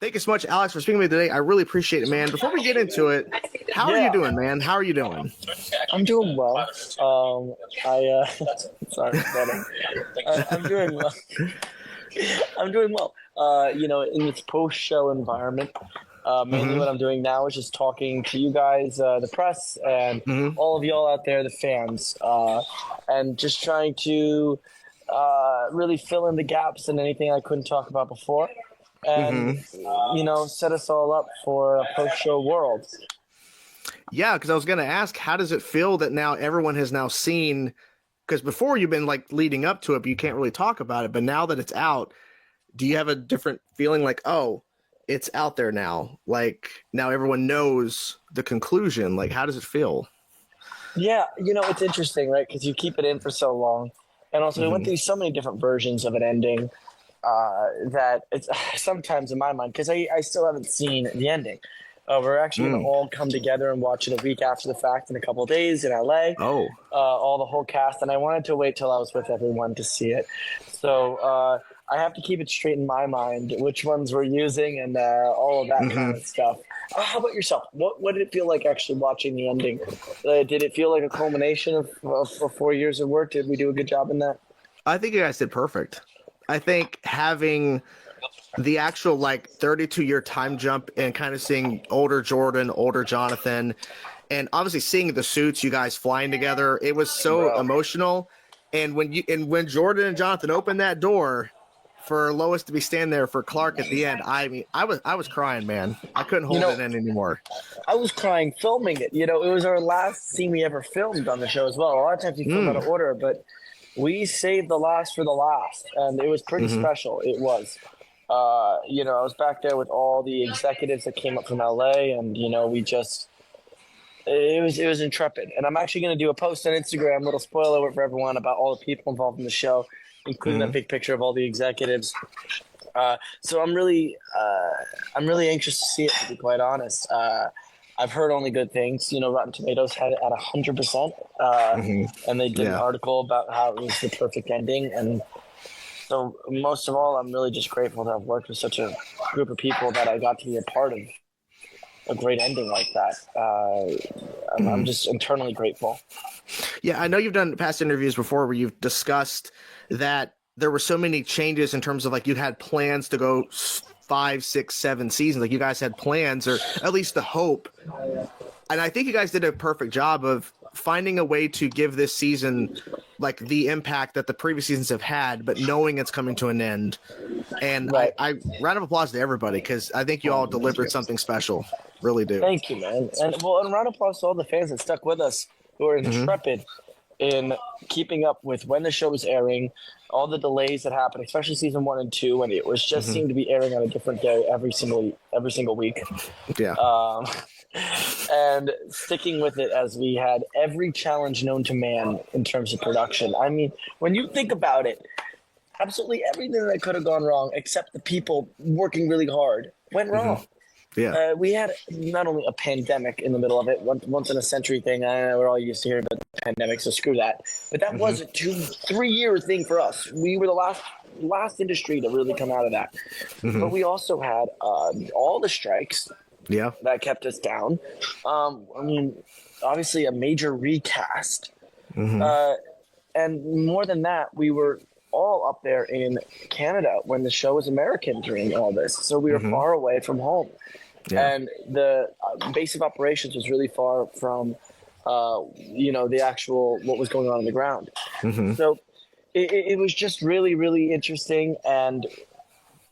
Thank you so much, Alex, for speaking with me today. I really appreciate it, man. Before we get into it, how are you doing, man? How are you doing? I'm doing well. Sorry, brother. I'm doing well. I'm doing well. In this post-show environment, mainly Mm-hmm. what I'm doing now is just talking to you guys, the press, and Mm-hmm. all of y'all out there, the fans, and just trying to really fill in the gaps in anything I couldn't talk about before, and Mm-hmm. set us all up for a post-show world. Yeah, because I was going to ask, how does it feel that now everyone has now seen? Because before you've been like leading up to it, but you can't really talk about it. But now that it's out, do you have a different feeling like, oh, it's out there now? Like now everyone knows the conclusion. Like, how does it feel? Yeah, it's interesting, right? Because you keep it in for so long. And also, we went Mm-hmm. through so many different versions of an ending that it's sometimes in my mind, because I still haven't seen the ending. We're actually going to Mm. all come together and watch it a week after the fact in a couple of days in LA, Oh, all the whole cast. And I wanted to wait till I was with everyone to see it. So I have to keep it straight in my mind which ones we're using and all of that kind mm-hmm. of stuff. How about yourself? What did it feel like actually watching the ending? Did it feel like a culmination of 4 years of work? Did we do a good job in that? I think you guys did perfect. I think having the actual like 32-year time jump and kind of seeing older Jordan, older Jonathan, and obviously seeing the suits, you guys flying together, it was so Bro. emotional. And when Jordan and Jonathan opened that door for Lois to be standing there for Clark at the end, I mean, I was crying, man. I couldn't You hold know, it in anymore. I was crying filming it. It was our last scene we ever filmed on the show as well. A lot of times we film out Mm. of order, but we saved the last for the last, and it was pretty Mm-hmm. special. It was. I was back there with all the executives that came up from LA, and we just it was intrepid. And I'm actually going to do a post on Instagram, little spoiler alert for everyone, about all the people involved in the show, including that Mm-hmm. big picture of all the executives. So I'm really anxious to see it. To be quite honest, I've heard only good things. Rotten Tomatoes had it at 100%, Mm-hmm. and they did an Yeah. article about how it was the perfect ending. And so, most of all, I'm really just grateful to have worked with such a group of people that I got to be a part of a great ending like that. I'm Mm-hmm. just internally grateful. Yeah, I know you've done past interviews before where you've discussed that there were so many changes in terms of like you had plans to go 5, 6, 7 seasons. Like you guys had plans, or at least the hope. And I think you guys did a perfect job of finding a way to give this season like the impact that the previous seasons have had, but knowing it's coming to an end. And I, Right. I round of applause to everybody because I think you all Thank delivered you. something special. Really do. Thank you, man. And round of applause to all the fans that stuck with us, who are Mm-hmm. intrepid in keeping up with when the show was airing, all the delays that happened, especially season 1 and 2, when it was just Mm-hmm. seemed to be airing on a different day every single week. Yeah. Um, and sticking with it as we had every challenge known to man in terms of production. I mean, when you think about it, absolutely everything that could have gone wrong, except the people working really hard, went Mm-hmm. wrong. Yeah. We had not only a pandemic in the middle of it, once in a century thing. We're all used to hearing about the pandemic, so screw that. But that Mm-hmm. was a 2-3 year thing for us. We were the last industry to really come out of that. Mm-hmm. But we also had all the strikes Yeah. that kept us down. I mean, obviously a major recast, Mm-hmm. and more than that, we were all up there in Canada when the show was American during all this, so we were Mm-hmm. far away from home, Yeah. and the base of operations was really far from, the actual what was going on the ground. Mm-hmm. So it was just really, really interesting, and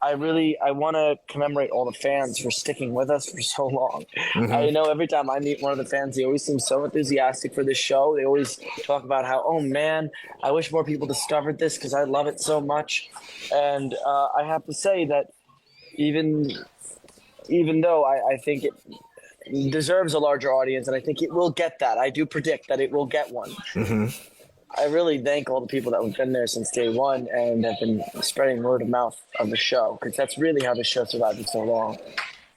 I want to commemorate all the fans for sticking with us for so long. Mm-hmm. I know every time I meet one of the fans, they always seem so enthusiastic for this show. They always talk about how, oh man, I wish more people discovered this because I love it so much. And I have to say that even though I think it deserves a larger audience, and I think it will get that. I do predict that it will get one. Mm-hmm. I really thank all the people that have been there since day one and have been spreading word of mouth of the show, because that's really how the show survived for so long.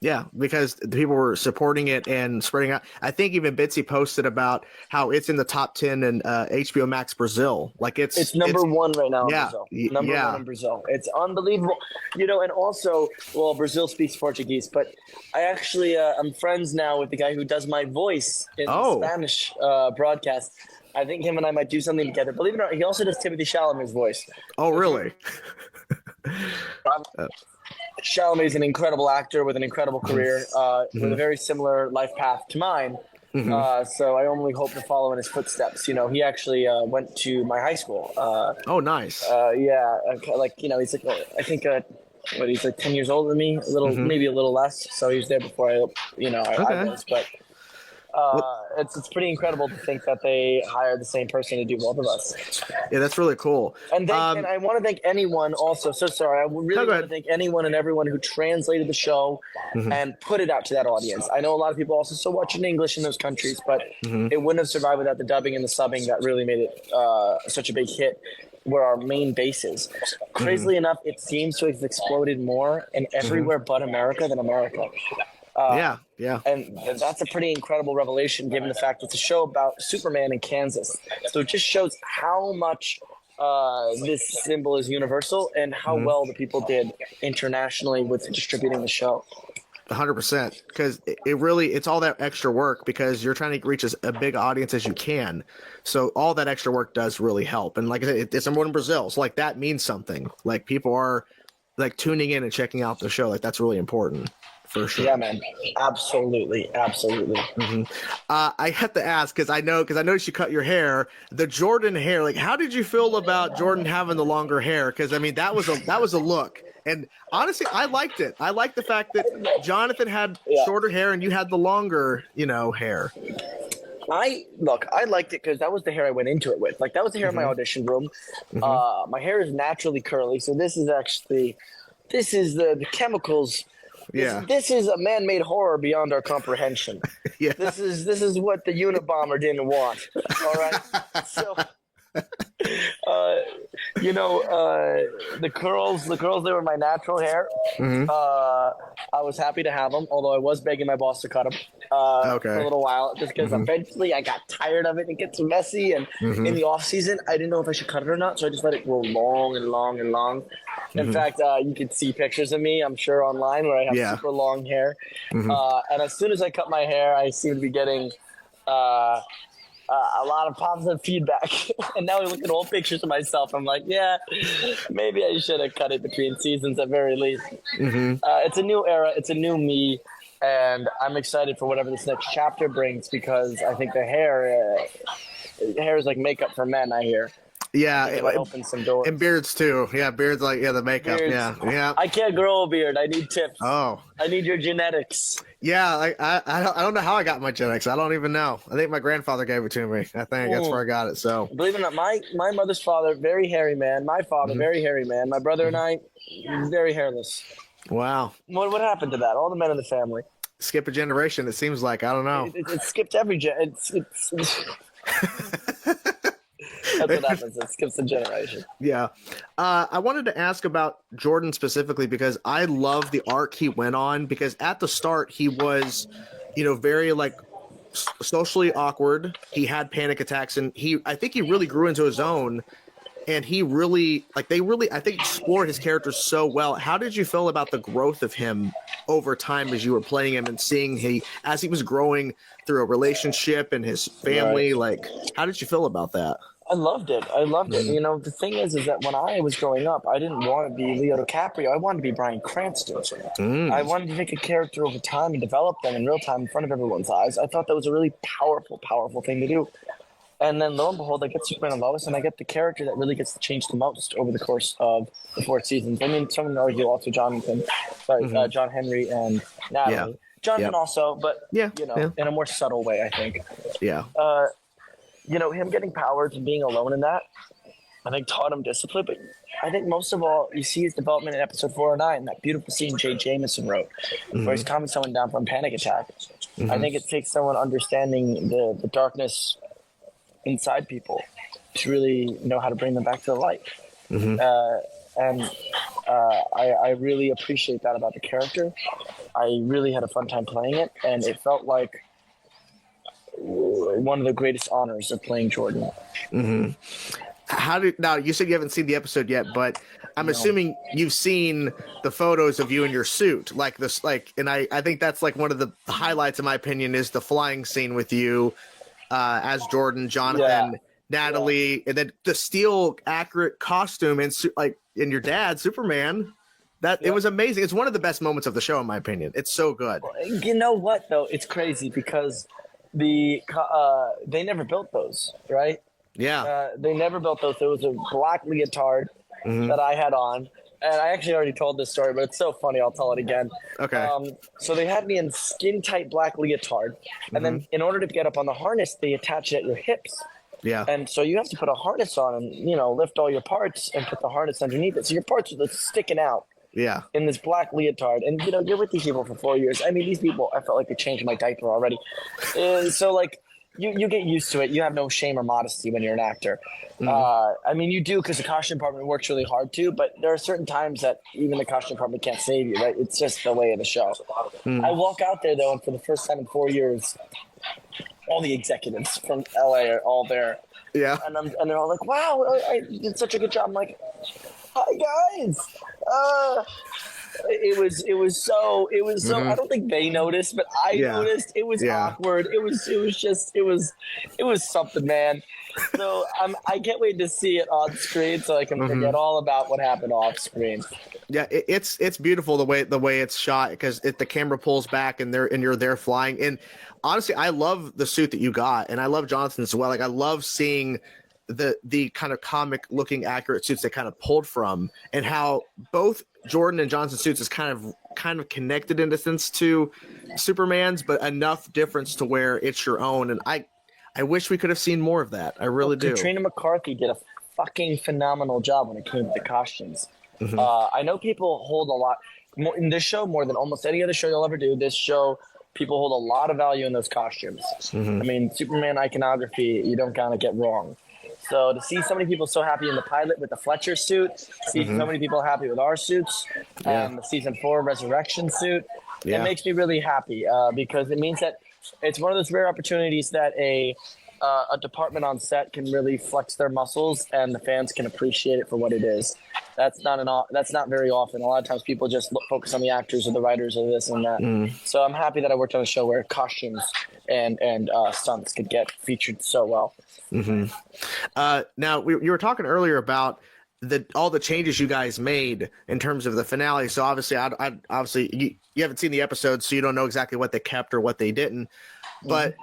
Yeah, because the people were supporting it and spreading out. I think even Bitsy posted about how it's in the top 10 in HBO Max Brazil. Like It's number one right now in yeah, Brazil. Number one yeah. in Brazil. It's unbelievable. And also, well, Brazil speaks Portuguese, but I actually, I'm friends now with the guy who does my voice in the Oh, Spanish broadcast. I think him and I might do something together. Believe it or not, he also does Timothy Chalamet's voice. oh, really? Chalamet is an incredible actor with an incredible career, with a very similar life path to mine. So I only hope to follow in his footsteps. He actually went to my high school. Oh, nice. Yeah, he's like, I think, he's like 10 years older than me, maybe a little less. So he was there before I was. But it's pretty incredible to think that they hired the same person to do both of us. Yeah, that's really cool. And I want to thank anyone also. So sorry, I really want to thank anyone and everyone who translated the show and put it out to that audience. I know a lot of people also still watch in English in those countries, but it wouldn't have survived without the dubbing and the subbing that really made it such a big hit. Where our main base is. Crazily enough, it seems to have exploded more in everywhere but America than America. Yeah. And that's a pretty incredible revelation given the fact it's a show about Superman in Kansas. So it just shows how much this symbol is universal and how well the people did internationally with distributing the show. 100%, because it's all that extra work because you're trying to reach as a big audience as you can. So all that extra work does really help. And like I said, it's number one in Brazil. So like that means something. Like people are like tuning in and checking out the show. Like that's really important for sure. Yeah, man. Absolutely. I have to ask because I noticed you cut your hair, the Jordan hair. Like, how did you feel about Jordan having the longer hair? Because I mean, that was a look. And honestly, I liked it. I liked the fact that Jonathan had shorter hair and you had the longer, hair. I liked it because that was the hair I went into it with. Like that was the hair in my audition room. My hair is naturally curly, so this is the chemicals. This is a man-made horror beyond our comprehension. This is what the Unabomber didn't want. All right, so. The curls, they were my natural hair. I was happy to have them, although I was begging my boss to cut them for a little while, just because eventually I got tired of it. It gets messy, and in the off season, I didn't know if I should cut it or not, so I just let it grow long and long and long. In fact, you can see pictures of me, I'm sure, online where I have super long hair. And as soon as I cut my hair, I seem to be getting a lot of positive feedback. And now I look at old pictures of myself. I'm like, yeah, maybe I should have cut it between seasons at very least. It's a new era. It's a new me. And I'm excited for whatever this next chapter brings because I think the hair is like makeup for men, I hear. Yeah, it opens some doors. And beards too. Yeah, beards the makeup. Beards. Yeah. I can't grow a beard. I need tips. Oh, I need your genetics. Yeah, I don't know how I got my genetics. I don't even know. I think my grandfather gave it to me. I think that's where I got it. So believe it or not, my mother's father, very hairy man. My father, very hairy man. My brother and I, very hairless. Wow. What happened to that? All the men in the family. Skip a generation. It seems like I don't know. It skipped every It's That's what happens. It skips a generation. Yeah. I wanted to ask about Jordan specifically because I love the arc he went on because at the start he was, very like socially awkward. He had panic attacks and I think he really grew into his own and he really I think explored his character so well. How did you feel about the growth of him over time as you were playing him and seeing as he was growing through a relationship and his family? Right. Like, how did you feel about that? I loved it. The thing is that when I was growing up, I didn't want to be Leo DiCaprio. I wanted to be Bryan Cranston. I wanted to take a character over time and develop them in real time in front of everyone's eyes. I thought that was a really powerful, powerful thing to do. And then lo and behold, I get Superman and Lois, and I get the character that really gets to change the most over the course of the 4 seasons. I mean, some would argue also John Henry and Natalie. Yeah. Jonathan also, but in a more subtle way, I think. Yeah. Him getting powers and being alone in that, I think taught him discipline. But I think most of all, you see his development in episode 409, that beautiful scene Jay Jameson wrote, where he's calming someone down from a panic attack. I think it takes someone understanding the darkness inside people to really know how to bring them back to the light. And I really appreciate that about the character. I really had a fun time playing it, and it felt like one of the greatest honors of playing Jordan. Now you said you haven't seen the episode yet, but I'm assuming you've seen the photos of you in your suit, like this, and I think that's like one of the highlights, in my opinion, is the flying scene with you as Jordan, Jonathan, Natalie, and then the steel accurate costume and your dad, Superman. It was amazing. It's one of the best moments of the show, in my opinion. It's so good. You know what though? It's crazy because they never built those, right? Yeah. They never built those. There was a black leotard that I had on. And I actually already told this story, but it's so funny. I'll tell it again. Okay. So they had me in skin-tight black leotard. And then in order to get up on the harness, they attach it at your hips. Yeah. And so you have to put a harness on and, lift all your parts and put the harness underneath it. So your parts are sticking out. Yeah. In this black leotard. And, you're with these people for 4 years. I mean, these people, I felt like they changed my diaper already. So, like, you get used to it. You have no shame or modesty when you're an actor. I mean, you do because the costume department works really hard too, but there are certain times that even the costume department can't save you, right? It's just the way of the show. I walk out there, though, and for the first time in 4 years, all the executives from LA are all there. Yeah. And they're all like, wow, I did such a good job. I'm like, hi, guys. It was so I don't think they noticed, but I noticed. It was awkward. It was something, man. So I can't wait to see it on screen so I can forget all about what happened off screen. Yeah, it's beautiful the way it's shot because the camera pulls back and you're there flying. And honestly, I love the suit that you got, and I love Jonathan as well. Like I love seeing the kind of comic looking accurate suits they kind of pulled from, and how both Jordan and Johnson's suits is kind of connected in a sense to Superman's, but enough difference to where it's your own. And I wish we could have seen more of that. I really do. Katrina McCarthy did a fucking phenomenal job when it came to the costumes. I know people hold a lot more in this show, more than almost any other show you'll ever do. This show, people hold a lot of value in those costumes. I mean, Superman iconography, you don't kind of get wrong. So to see so many people so happy in the pilot with the Fletcher suit, see so many people happy with our suits, and the season 4 Resurrection suit, it makes me really happy because it means that it's one of those rare opportunities that a department on set can really flex their muscles and the fans can appreciate it for what it is. That's not very often. A lot of times people just focus on the actors or the writers or this and that. So I'm happy that I worked on a show where costumes and stunts could get featured so well. Now you were talking earlier about all the changes you guys made in terms of the finale. So obviously, obviously you haven't seen the episode, so you don't know exactly what they kept or what they didn't. But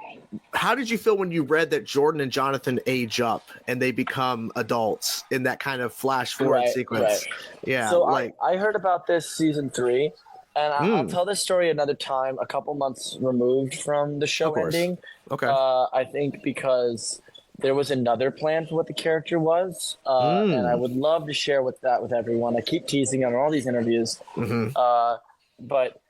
how did you feel when you read that Jordan and Jonathan age up and they become adults in that kind of flash forward sequence? Right. Yeah. So I heard about this season 3, and I'll tell this story another time, a couple months removed from the show ending. Okay. I think because there was another plan for what the character was, and I would love to share that with everyone. I keep teasing on all these interviews, but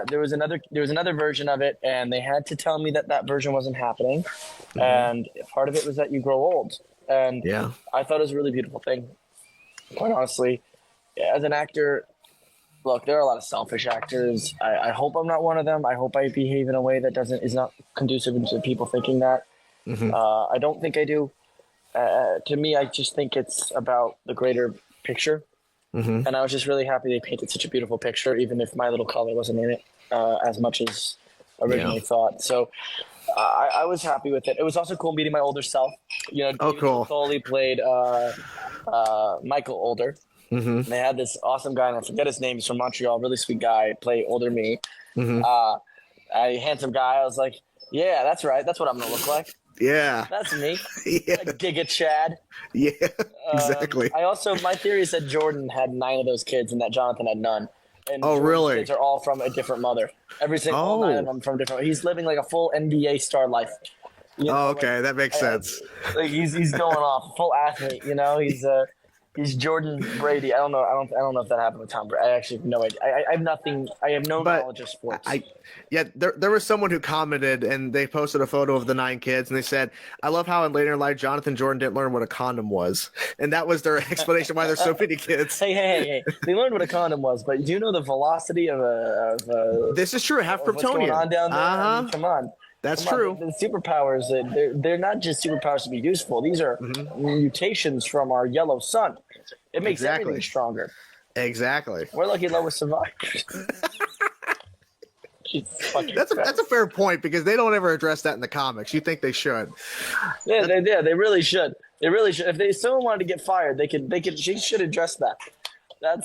there was another version of it, and they had to tell me that version wasn't happening, and part of it was that you grow old, and I thought it was a really beautiful thing. Quite honestly, as an actor, look, there are a lot of selfish actors. I hope I'm not one of them. I hope I behave in a way that is not conducive to people thinking that. I don't think I do. To me, I just think it's about the greater picture. And I was just really happy they painted such a beautiful picture, even if my little color wasn't in it as much as originally thought. So I was happy with it. It was also cool meeting my older self. David Foley played Michael older. And they had this awesome guy, and I forget his name. He's from Montreal, really sweet guy, play older me. A handsome guy. I was like, yeah, that's right. That's what I'm going to look like. Yeah. That's me. Giga Chad. Yeah, exactly. My theory is that Jordan had 9 of those kids and that Jonathan had none. And Jordan's really? kids are all from a different mother. Every single 9 of them from different. He's living like a full NBA star life. Okay, that makes sense. Like he's going off full athlete. He's He's Jordan Brady. I don't know. I don't know if that happened with Tom Brady. I actually have no idea. I have nothing. I have no But knowledge of sports. yeah, there was someone who commented and they posted a photo of the 9 kids and they said, "I love how in later in life Jonathan Jordan didn't learn what a condom was," and that was their explanation why there's so many kids. Hey! They learned what a condom was, but do you know the velocity of a This is true. Half what's going on Kryptonian. down there? I mean, come on. That's true. The superpowers, they're not just superpowers to be useful. These are mutations from our yellow sun. It makes everything stronger. Exactly. We're lucky Lois survived. That's a fair point because they don't ever address that in the comics. You think they should? Yeah, they really should. They really should. If someone wanted to get fired, she should address that.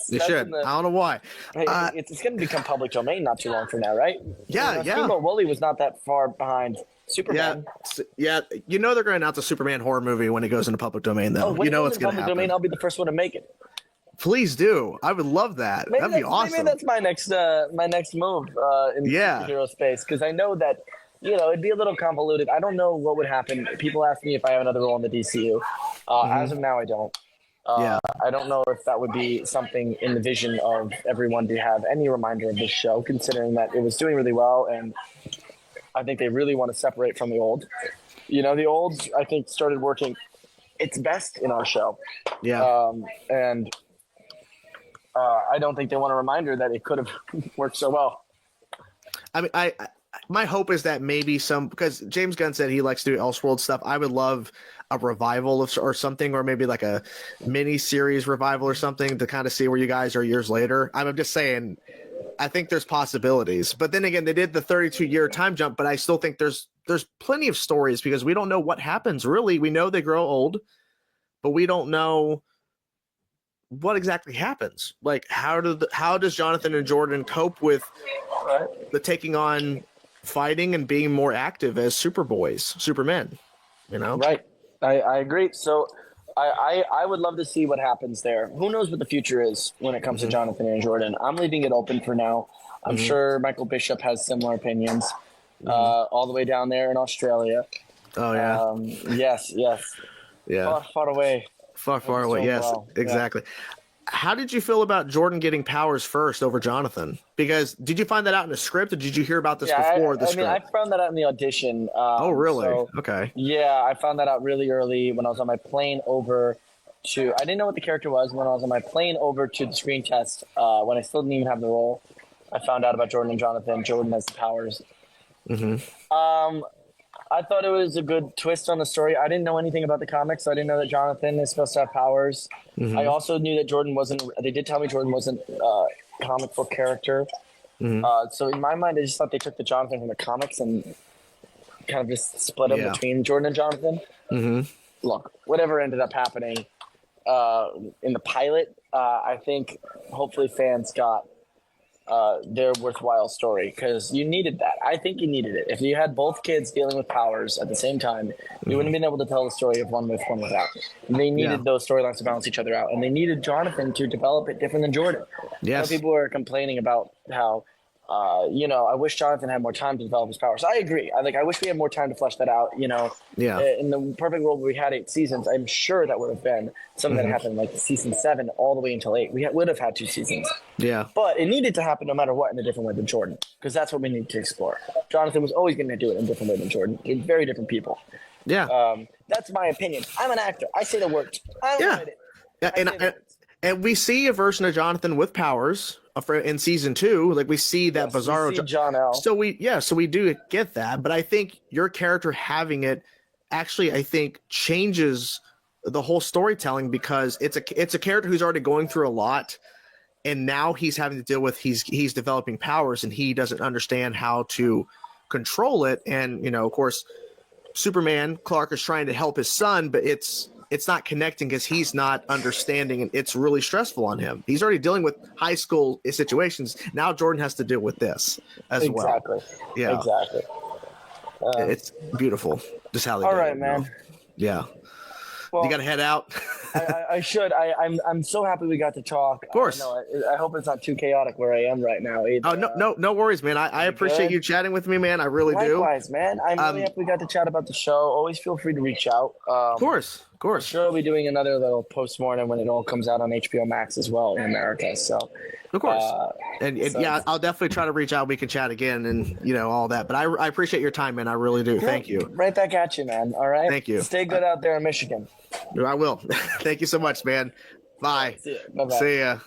They should. I don't know why. It's going to become public domain not too long from now, right? Yeah. Steamboat Willie was not that far behind Superman. Yeah. You know they're going to announce a Superman horror movie when it goes into public domain, though. When you know it's going to happen. Domain, I'll be the first one to make it. Please do. I would love that. That'd be awesome. Maybe that's my next move in superhero space because I know that it'd be a little convoluted. I don't know what would happen. People ask me if I have another role in the DCU. As of now, I don't. I don't know if that would be something in the vision of everyone to have any reminder of this show, considering that it was doing really well, and I think they really want to separate from the old. The old, I think, started working its best in our show. Yeah. And I don't think they want a reminder that it could have worked so well. I mean, my hope is that maybe because James Gunn said he likes to do Elseworld stuff. I would love a revival or something, or maybe like a mini series revival or something to kind of see where you guys are years later. I'm just saying, I think there's possibilities, but then again, they did the 32-year time jump, but I still think there's plenty of stories because we don't know what happens really. We know they grow old, but we don't know what exactly happens. Like how does Jonathan and Jordan cope with the taking on fighting and being more active as Supermen, Right. I agree. So I would love to see what happens there. Who knows what the future is when it comes to Jonathan and Jordan? I'm leaving it open for now. I'm sure Michael Bishop has similar opinions all the way down there in Australia. Oh, yeah. Yes. Yeah. Far away. Far away. Yes, well. Exactly. Yeah. How did you feel about Jordan getting powers first over Jonathan? Because did you find that out in the script, or did you hear about this before the script? I found that out in the audition. Oh, really? Okay. Yeah, I found that out really early when I was on my plane over to. I didn't know what the character was when I was on my plane over to the screen test. When I still didn't even have the role, I found out about Jordan and Jonathan. Jordan has the powers. I thought it was a good twist on the story. I didn't know anything about the comics, so I didn't know that Jonathan is supposed to have powers. I also knew that Jordan wasn't. They did tell me Jordan wasn't a comic book character. So in my mind, I just thought they took the Jonathan from the comics and kind of just split them between Jordan and Jonathan. Look, whatever ended up happening in the pilot, I think hopefully fans got their worthwhile story because you needed that. I think you needed it. If you had both kids dealing with powers at the same time, you wouldn't have been able to tell the story of one with, one without. They needed those storylines to balance each other out, and they needed Jonathan to develop it different than Jordan. Yes. People were complaining about how, I wish Jonathan had more time to develop his powers. I agree. I wish we had more time to flesh that out. In the perfect world where we had 8 seasons, I'm sure that would have been something that happened like season 7 all the way until 8. We would have had 2 seasons. Yeah. But it needed to happen no matter what in a different way than Jordan, because that's what we need to explore. Jonathan was always going to do it in a different way than Jordan. They're very different people. Yeah. That's my opinion. I'm an actor. I say the words. And we see a version of Jonathan with powers in season 2. Like we see that Bizarro. We see John L. So we do get that, but I think your character having it actually, I think, changes the whole storytelling because it's a character who's already going through a lot, and now he's having to deal with he's developing powers and he doesn't understand how to control it. And of course, Superman Clark is trying to help his son, but it's not connecting because he's not understanding, and it's really stressful on him. He's already dealing with high school situations. Now Jordan has to deal with this as well. Exactly. Yeah. Exactly. It's beautiful. Just how they all do right, it, man. Yeah. Well, you got to head out. I should. I'm so happy we got to talk. Of course. I hope it's not too chaotic where I am right now either. Oh, no worries, man. I appreciate good? you chatting with me, man. I really do. Likewise, man. I'm really happy we got to chat about the show. Always feel free to reach out. Of course. Sure, I'll be doing another little post-mortem when it all comes out on HBO Max as well in America. So, of course. Yeah, I'll definitely try to reach out. We can chat again and, all that. But I appreciate your time, man. I really do. Thank you. Right back at you, man. All right? Thank you. Stay good out there in Michigan. I will. Thank you so much, man. Bye. See ya. Bye-bye. See ya.